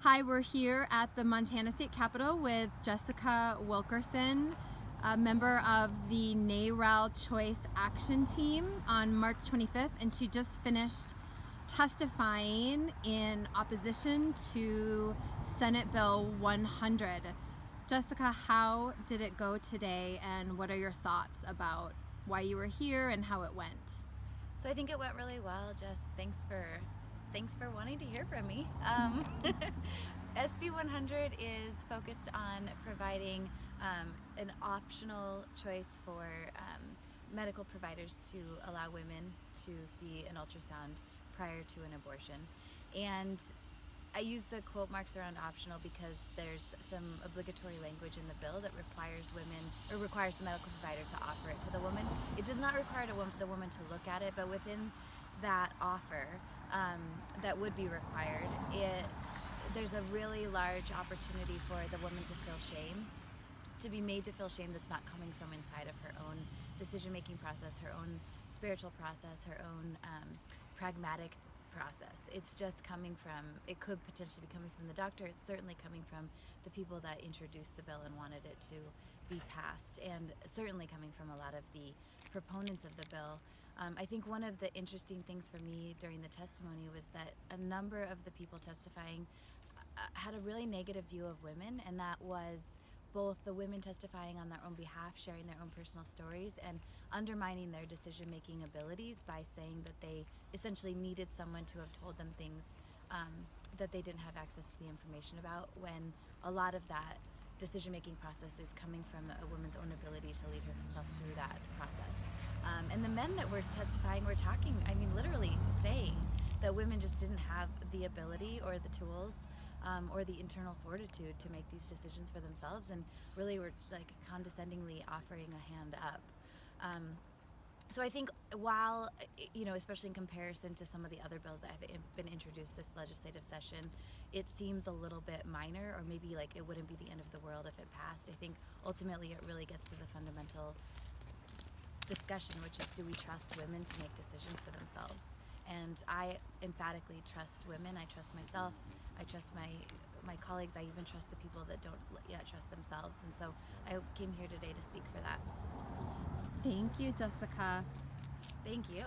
Hi, we're here at the Montana State Capitol with Jessica Wilkerson, a member of the Naral Choice Action Team on March 25th, and she just finished testifying in opposition to Senate Bill 100. Jessica, how did it go today, and what are your thoughts about why you were here and how it went? So I think it went really well. Jess, thanks for wanting to hear from me. SB 100 is focused on providing an optional choice for medical providers to allow women to see an ultrasound prior to an abortion. And I use the quote marks around optional because there's some obligatory language in the bill that requires the medical provider to offer it to the woman. It does not require the woman to look at it, but within that offer that would be required, there's a really large opportunity for the woman to feel shame, to be made to feel shame that's not coming from inside of her own decision-making process, her own spiritual process, her own pragmatic process. It's just coming from, it could potentially be coming from the doctor. It's certainly coming from the people that introduced the bill and wanted it to be passed, and certainly coming from a lot of the proponents of the bill. I think one of the interesting things for me during the testimony was that a number of the people testifying had a really negative view of women, and that was both the women testifying on their own behalf, sharing their own personal stories, and undermining their decision-making abilities by saying that they essentially needed someone to have told them things that they didn't have access to the information about, when a lot of that decision-making process is coming from a woman's own ability to lead herself through that process. And the men that were testifying were talking, I mean, literally saying that women just didn't have the ability or the tools or the internal fortitude to make these decisions for themselves, and really were like condescendingly offering a hand up. So I think while, especially in comparison to some of the other bills that have been introduced this legislative session, it seems a little bit minor, or maybe like it wouldn't be the end of the world if it passed. I think ultimately it really gets to the fundamental discussion, which is, do we trust women to make decisions for themselves? And I emphatically trust women. I trust myself. I trust my colleagues. I even trust the people that don't yet trust themselves. And so I came here today to speak for that. Thank you, Jessica. Thank you.